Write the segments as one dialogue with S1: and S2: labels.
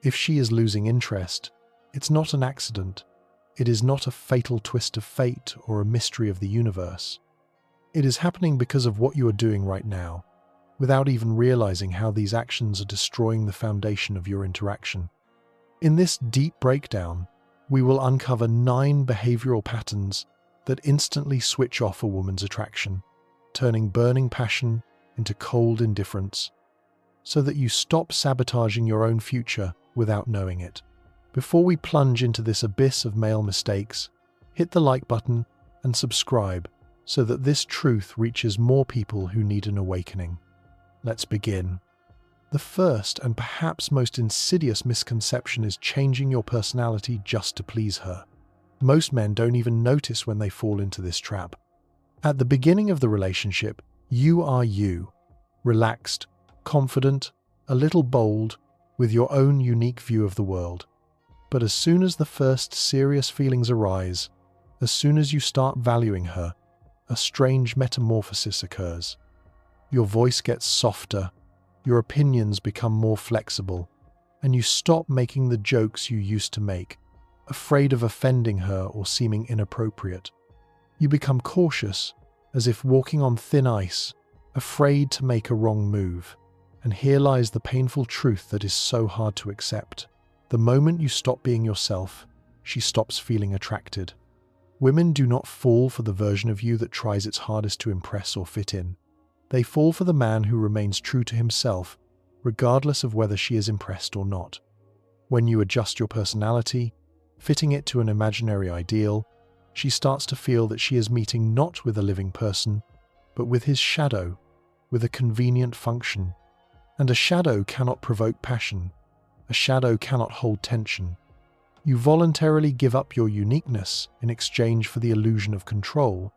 S1: If she is losing interest, it's not an accident. It is not a fatal twist of fate or a mystery of the universe. It is happening because of what you are doing right now, without even realizing how these actions are destroying the foundation of your interaction. In this deep breakdown, we will uncover 9 behavioral patterns that instantly switch off a woman's attraction, turning burning passion into cold indifference, so that you stop sabotaging your own future without knowing it. Before we plunge into this abyss of male mistakes, hit the like button and subscribe so that this truth reaches more people who need an awakening. Let's begin. The first and perhaps most insidious misconception is changing your personality just to please her. Most men don't even notice when they fall into this trap. At the beginning of the relationship, you are you, relaxed, confident, a little bold, with your own unique view of the world. But as soon as the first serious feelings arise, as soon as you start valuing her, a strange metamorphosis occurs. Your voice gets softer, your opinions become more flexible, and you stop making the jokes you used to make, afraid of offending her or seeming inappropriate. You become cautious, as if walking on thin ice, afraid to make a wrong move. And here lies the painful truth that is so hard to accept. The moment you stop being yourself, she stops feeling attracted. Women do not fall for the version of you that tries its hardest to impress or fit in. They fall for the man who remains true to himself, regardless of whether she is impressed or not. When you adjust your personality, fitting it to an imaginary ideal, she starts to feel that she is meeting not with a living person, but with his shadow, with a convenient function. And a shadow cannot provoke passion. A shadow cannot hold tension. You voluntarily give up your uniqueness in exchange for the illusion of control,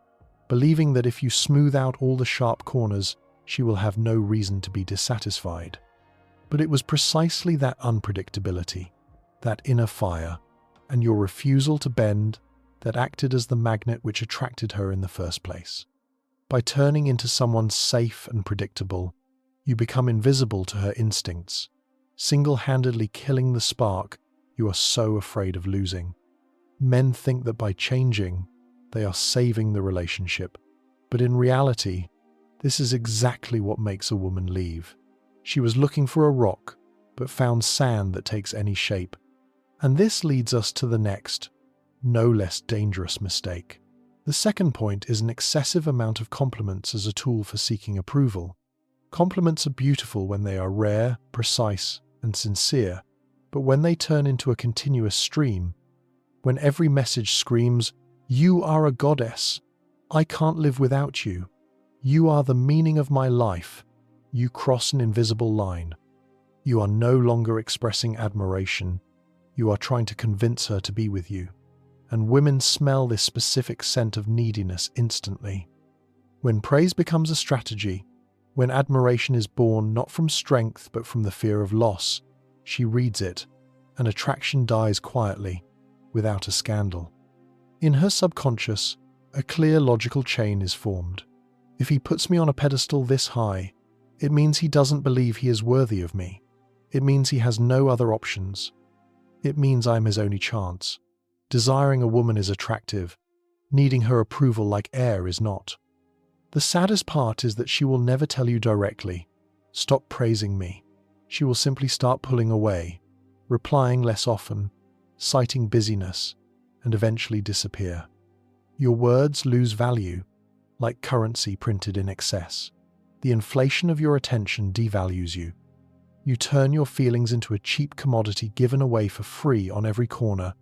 S1: believing that if you smooth out all the sharp corners, she will have no reason to be dissatisfied. But it was precisely that unpredictability, that inner fire, and your refusal to bend that acted as the magnet which attracted her in the first place. By turning into someone safe and predictable, you become invisible to her instincts, single-handedly killing the spark you are so afraid of losing. Men think that by changing, they are saving the relationship, but in reality, this is exactly what makes a woman leave. She was looking for a rock, but found sand that takes any shape. And this leads us to the next, no less dangerous mistake. The second point is an excessive amount of compliments as a tool for seeking approval. Compliments are beautiful when they are rare, precise, and sincere, but when they turn into a continuous stream, when every message screams, "You are a goddess. I can't live without you. You are the meaning of my life," you cross an invisible line. You are no longer expressing admiration. You are trying to convince her to be with you. And women smell this specific scent of neediness instantly. When praise becomes a strategy, when admiration is born not from strength but from the fear of loss, she reads it, and attraction dies quietly, without a scandal. In her subconscious, a clear logical chain is formed. If he puts me on a pedestal this high, it means he doesn't believe he is worthy of me. It means he has no other options. It means I am his only chance. Desiring a woman is attractive. Needing her approval like air is not. The saddest part is that she will never tell you directly, "Stop praising me." She will simply start pulling away, replying less often, citing busyness, and eventually disappear. Your words lose value, like currency printed in excess. The inflation of your attention devalues you. You turn your feelings into a cheap commodity given away for free on every corner,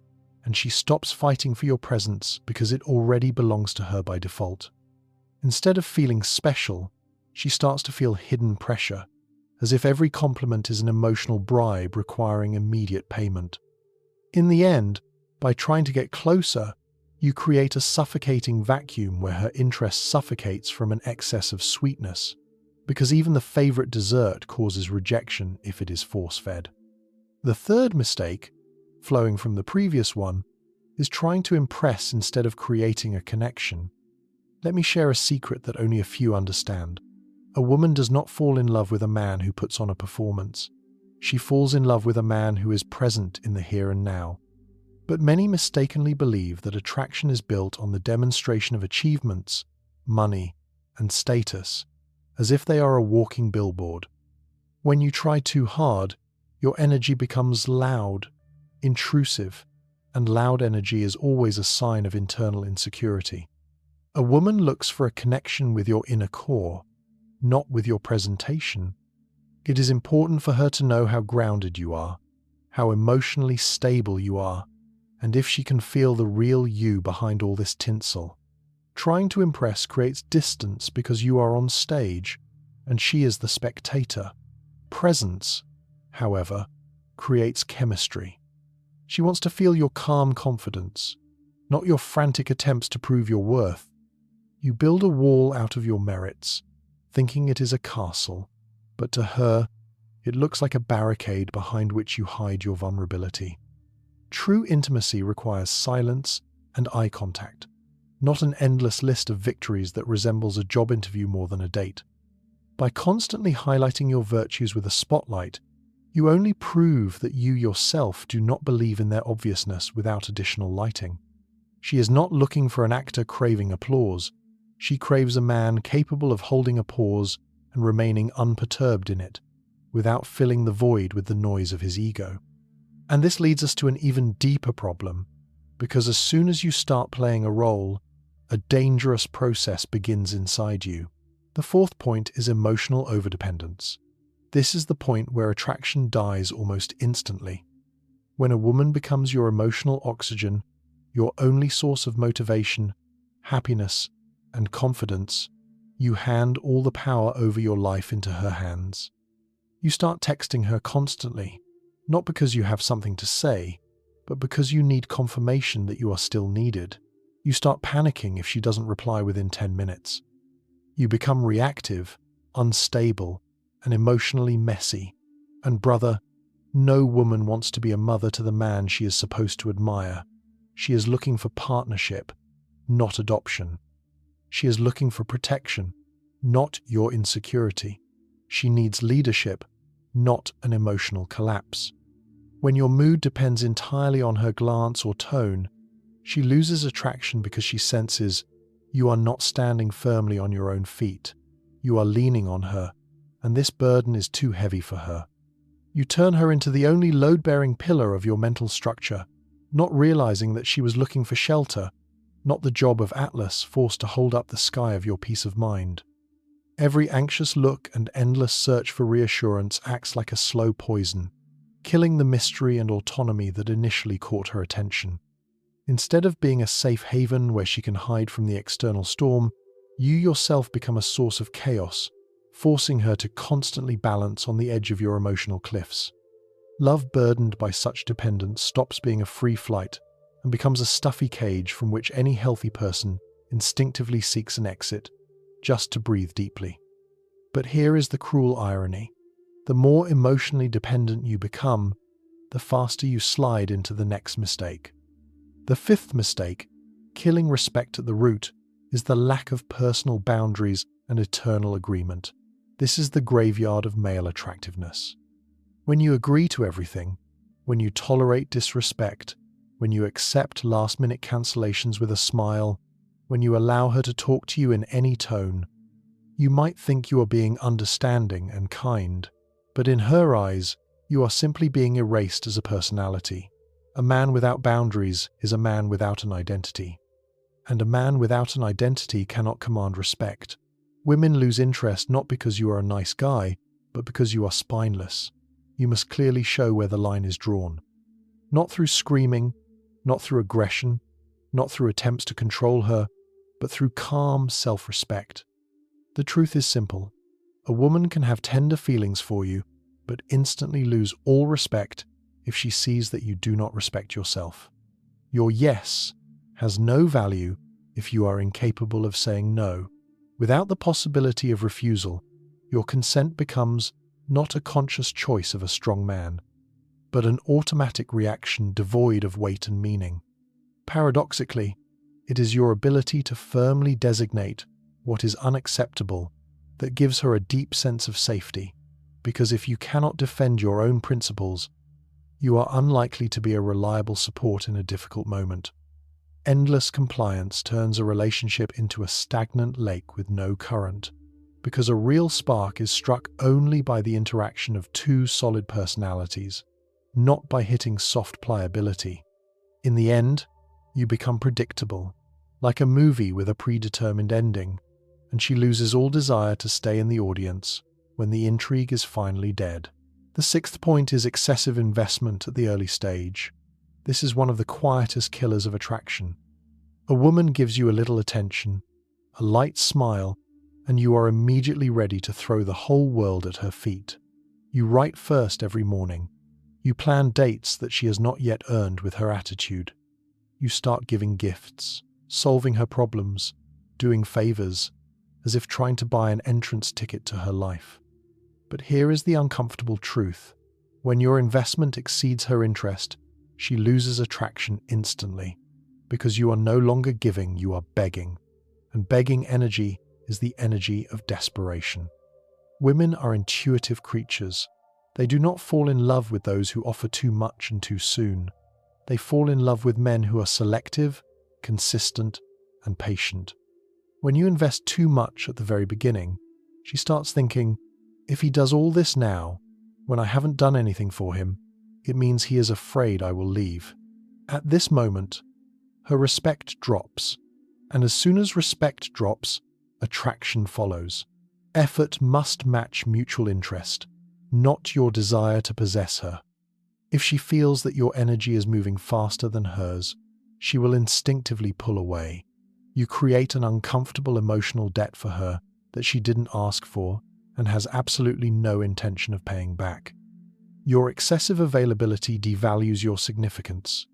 S1: and she stops fighting for your presence because it already belongs to her by default. Instead of feeling special, she starts to feel hidden pressure, as if every compliment is an emotional bribe requiring immediate payment. In the end, by trying to get closer, you create a suffocating vacuum where her interest suffocates from an excess of sweetness, because even the favorite dessert causes rejection if it is force-fed. The third mistake, flowing from the previous one, is trying to impress instead of creating a connection. Let me share a secret that only a few understand. A woman does not fall in love with a man who puts on a performance. She falls in love with a man who is present in the here and now. But many mistakenly believe that attraction is built on the demonstration of achievements, money, and status, as if they are a walking billboard. When you try too hard, your energy becomes loud, intrusive, and loud energy is always a sign of internal insecurity. A woman looks for a connection with your inner core, not with your presentation. It is important for her to know how grounded you are, how emotionally stable you are, and if she can feel the real you behind all this tinsel. Trying to impress creates distance because you are on stage, and she is the spectator. Presence, however, creates chemistry. She wants to feel your calm confidence, not your frantic attempts to prove your worth. You build a wall out of your merits, thinking it is a castle, but to her, it looks like a barricade behind which you hide your vulnerability. True intimacy requires silence and eye contact, not an endless list of victories that resembles a job interview more than a date. By constantly highlighting your virtues with a spotlight, you only prove that you yourself do not believe in their obviousness without additional lighting. She is not looking for an actor craving applause. She craves a man capable of holding a pause and remaining unperturbed in it, without filling the void with the noise of his ego. And this leads us to an even deeper problem, because as soon as you start playing a role, a dangerous process begins inside you. The fourth point is emotional overdependence. This is the point where attraction dies almost instantly. When a woman becomes your emotional oxygen, your only source of motivation, happiness, and confidence, you hand all the power over your life into her hands. You start texting her constantly, not because you have something to say, but because you need confirmation that you are still needed. You start panicking if she doesn't reply within 10 minutes. You become reactive, unstable, and emotionally messy. And brother, no woman wants to be a mother to the man she is supposed to admire. She is looking for partnership, not adoption. She is looking for protection, not your insecurity. She needs leadership, not an emotional collapse. When your mood depends entirely on her glance or tone, she loses attraction because she senses you are not standing firmly on your own feet. You are leaning on her, and this burden is too heavy for her. You turn her into the only load-bearing pillar of your mental structure, not realizing that she was looking for shelter, not the job of Atlas forced to hold up the sky of your peace of mind. Every anxious look and endless search for reassurance acts like a slow poison, killing the mystery and autonomy that initially caught her attention. Instead of being a safe haven where she can hide from the external storm, you yourself become a source of chaos, forcing her to constantly balance on the edge of your emotional cliffs. Love burdened by such dependence stops being a free flight and becomes a stuffy cage from which any healthy person instinctively seeks an exit, just to breathe deeply. But here is the cruel irony. The more emotionally dependent you become, the faster you slide into the next mistake. The fifth mistake, killing respect at the root, is the lack of personal boundaries and eternal agreement. This is the graveyard of male attractiveness. When you agree to everything, when you tolerate disrespect, when you accept last-minute cancellations with a smile, when you allow her to talk to you in any tone, you might think you are being understanding and kind, but in her eyes, you are simply being erased as a personality. A man without boundaries is a man without an identity. And a man without an identity cannot command respect. Women lose interest not because you are a nice guy, but because you are spineless. You must clearly show where the line is drawn. Not through screaming, not through aggression, not through attempts to control her, but through calm self-respect. The truth is simple. A woman can have tender feelings for you, but instantly lose all respect if she sees that you do not respect yourself. Your yes has no value if you are incapable of saying no. Without the possibility of refusal, your consent becomes not a conscious choice of a strong man, but an automatic reaction devoid of weight and meaning. Paradoxically, it is your ability to firmly designate what is unacceptable that gives her a deep sense of safety. because if you cannot defend your own principles, you are unlikely to be a reliable support in a difficult moment. Endless compliance turns a relationship into a stagnant lake with no current, because a real spark is struck only by the interaction of two solid personalities, not by hitting soft pliability. In the end, you become predictable, like a movie with a predetermined ending, and she loses all desire to stay in the audience when the intrigue is finally dead. The sixth point is excessive investment at the early stage. This is one of the quietest killers of attraction. A woman gives you a little attention, a light smile, and you are immediately ready to throw the whole world at her feet. You write first every morning. You plan dates that she has not yet earned with her attitude. You start giving gifts, solving her problems, doing favors, as if trying to buy an entrance ticket to her life. But here is the uncomfortable truth. When your investment exceeds her interest, she loses attraction instantly. Because you are no longer giving, you are begging. And begging energy is the energy of desperation. Women are intuitive creatures. They do not fall in love with those who offer too much and too soon. They fall in love with men who are selective, consistent, and patient. When you invest too much at the very beginning, she starts thinking, if he does all this now, when I haven't done anything for him, it means he is afraid I will leave. At this moment, her respect drops, and as soon as respect drops, attraction follows. Effort must match mutual interest, not your desire to possess her. If she feels that your energy is moving faster than hers, she will instinctively pull away. You create an uncomfortable emotional debt for her that she didn't ask for and has absolutely no intention of paying back. Your excessive availability devalues your significance,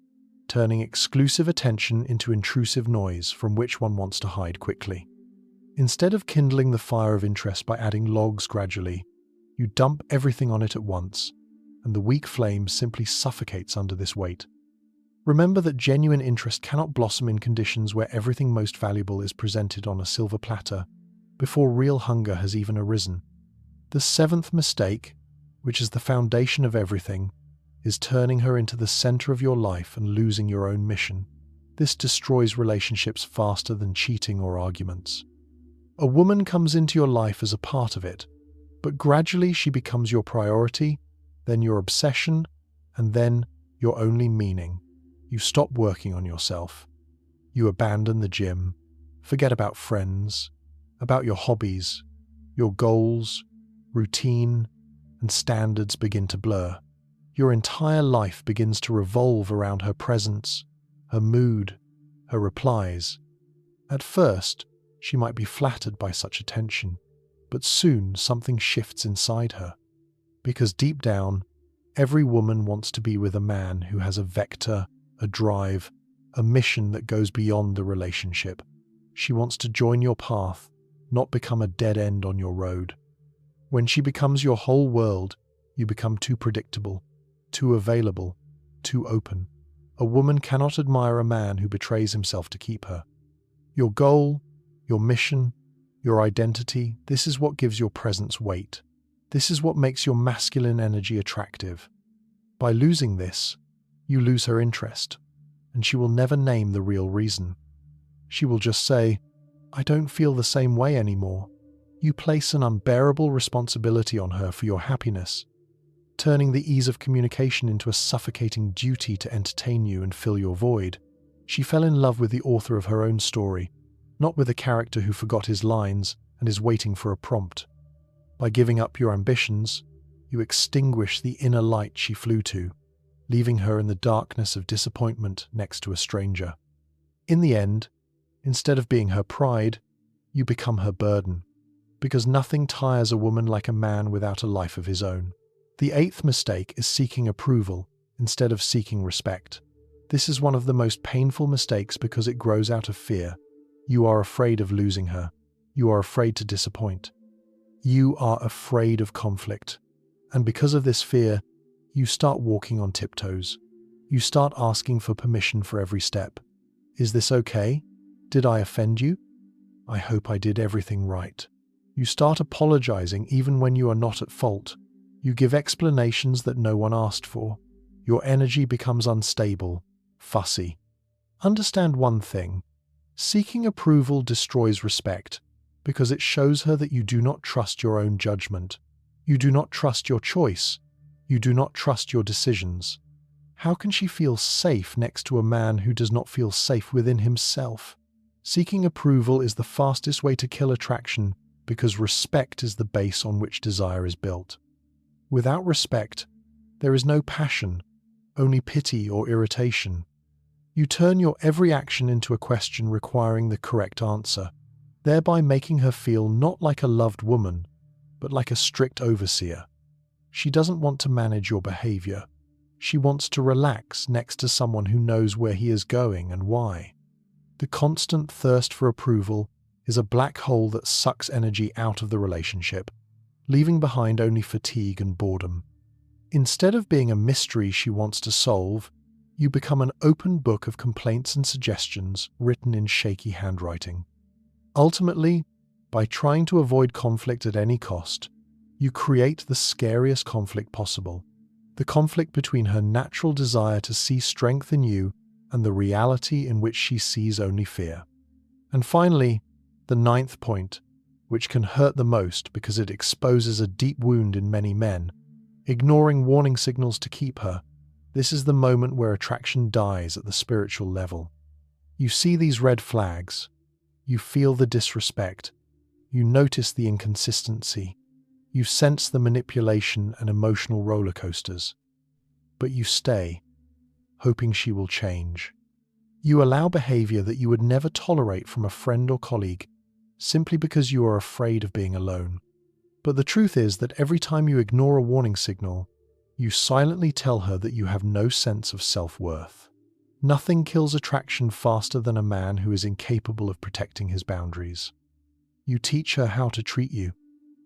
S1: turning exclusive attention into intrusive noise from which one wants to hide quickly. Instead of kindling the fire of interest by adding logs gradually, you dump everything on it at once, and the weak flame simply suffocates under this weight. Remember that genuine interest cannot blossom in conditions where everything most valuable is presented on a silver platter, before real hunger has even arisen. The seventh mistake, which is the foundation of everything, is turning her into the center of your life and losing your own mission. This destroys relationships faster than cheating or arguments. A woman comes into your life as a part of it, but gradually she becomes your priority, then your obsession, and then your only meaning. You stop working on yourself. You abandon the gym, forget about friends, about your hobbies, your goals, routine, and standards begin to blur. Your entire life begins to revolve around her presence, her mood, her replies. At first, she might be flattered by such attention, but soon something shifts inside her. Because deep down, every woman wants to be with a man who has a vector, a drive, a mission that goes beyond the relationship. She wants to join your path, not become a dead end on your road. When she becomes your whole world, you become too predictable, too available, too open. A woman cannot admire a man who betrays himself to keep her. Your goal, your mission, your identity, this is what gives your presence weight. This is what makes your masculine energy attractive. By losing this, you lose her interest, and she will never name the real reason. She will just say, I don't feel the same way anymore. You place an unbearable responsibility on her for your happiness, turning the ease of communication into a suffocating duty to entertain you and fill your void. She fell in love with the author of her own story, not with a character who forgot his lines and is waiting for a prompt. By giving up your ambitions, you extinguish the inner light she flew to, leaving her in the darkness of disappointment next to a stranger. In the end, instead of being her pride, you become her burden, because nothing tires a woman like a man without a life of his own. The eighth mistake is seeking approval instead of seeking respect. This is one of the most painful mistakes because it grows out of fear. You are afraid of losing her. You are afraid to disappoint. You are afraid of conflict. And because of this fear, you start walking on tiptoes. You start asking for permission for every step. Is this okay? Did I offend you? I hope I did everything right. You start apologizing even when you are not at fault, You give explanations that no one asked for. Your energy becomes unstable, fussy. Understand one thing. Seeking approval destroys respect because it shows her that you do not trust your own judgment. You do not trust your choice. You do not trust your decisions. How can she feel safe next to a man who does not feel safe within himself? Seeking approval is the fastest way to kill attraction because respect is the base on which desire is built. Without respect, there is no passion, only pity or irritation. You turn your every action into a question requiring the correct answer, thereby making her feel not like a loved woman, but like a strict overseer. She doesn't want to manage your behavior. She wants to relax next to someone who knows where he is going and why. The constant thirst for approval is a black hole that sucks energy out of the relationship, leaving behind only fatigue and boredom. Instead of being a mystery she wants to solve, you become an open book of complaints and suggestions written in shaky handwriting. Ultimately, by trying to avoid conflict at any cost, you create the scariest conflict possible. The conflict between her natural desire to see strength in you and the reality in which she sees only fear. And finally, the ninth point, which can hurt the most because it exposes a deep wound in many men, ignoring warning signals to keep her. This is the moment where attraction dies at the spiritual level. You see these red flags. You feel the disrespect. You notice the inconsistency. You sense the manipulation and emotional roller coasters. But you stay, hoping she will change. You allow behavior that you would never tolerate from a friend or colleague, simply because you are afraid of being alone. But the truth is that every time you ignore a warning signal, you silently tell her that you have no sense of self-worth. Nothing kills attraction faster than a man who is incapable of protecting his boundaries. You teach her how to treat you.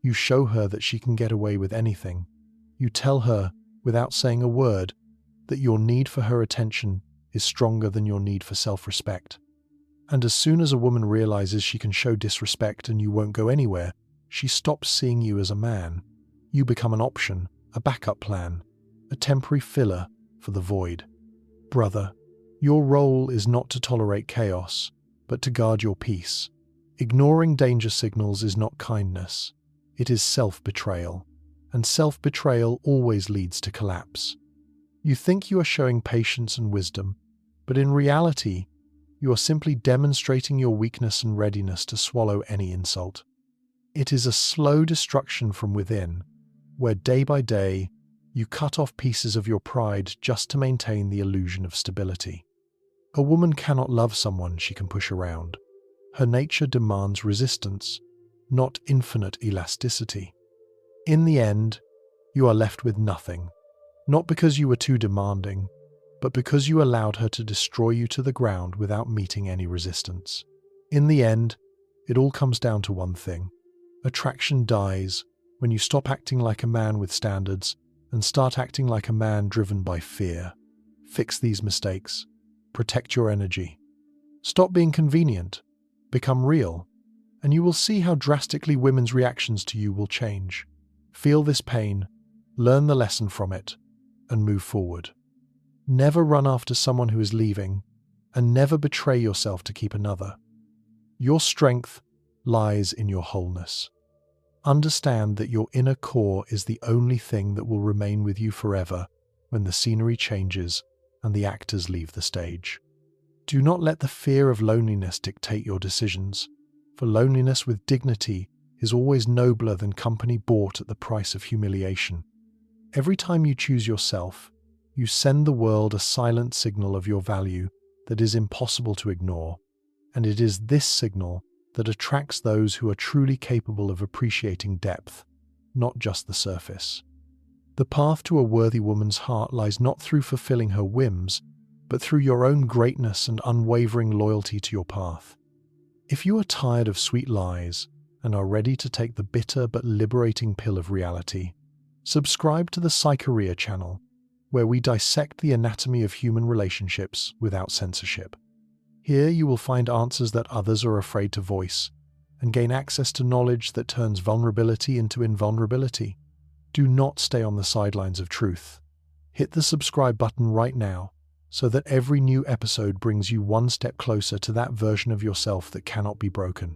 S1: You show her that she can get away with anything. You tell her, without saying a word, that your need for her attention is stronger than your need for self-respect. And as soon as a woman realizes she can show disrespect and you won't go anywhere, she stops seeing you as a man. You become an option, a backup plan, a temporary filler for the void. Brother, your role is not to tolerate chaos, but to guard your peace. Ignoring danger signals is not kindness. It is self-betrayal, and self-betrayal always leads to collapse. You think you are showing patience and wisdom, but in reality, you are simply demonstrating your weakness and readiness to swallow any insult. It is a slow destruction from within, where day by day, you cut off pieces of your pride just to maintain the illusion of stability. A woman cannot love someone she can push around. Her nature demands resistance, not infinite elasticity. In the end, you are left with nothing, not because you were too demanding, but because you allowed her to destroy you to the ground without meeting any resistance. In the end, it all comes down to one thing. Attraction dies when you stop acting like a man with standards and start acting like a man driven by fear. Fix these mistakes. Protect your energy. Stop being convenient. Become real. And you will see how drastically women's reactions to you will change. Feel this pain, learn the lesson from it, and move forward. Never run after someone who is leaving, and never betray yourself to keep another. Your strength lies in your wholeness. Understand that your inner core is the only thing that will remain with you forever when the scenery changes and the actors leave the stage. Do not let the fear of loneliness dictate your decisions, for loneliness with dignity is always nobler than company bought at the price of humiliation. Every time you choose yourself, you send the world a silent signal of your value that is impossible to ignore, and it is this signal that attracts those who are truly capable of appreciating depth, not just the surface. The path to a worthy woman's heart lies not through fulfilling her whims, but through your own greatness and unwavering loyalty to your path. If you are tired of sweet lies and are ready to take the bitter but liberating pill of reality, subscribe to the Psycheria channel, where we dissect the anatomy of human relationships without censorship. Here you will find answers that others are afraid to voice, and gain access to knowledge that turns vulnerability into invulnerability. Do not stay on the sidelines of truth. Hit the subscribe button right now so that every new episode brings you one step closer to that version of yourself that cannot be broken.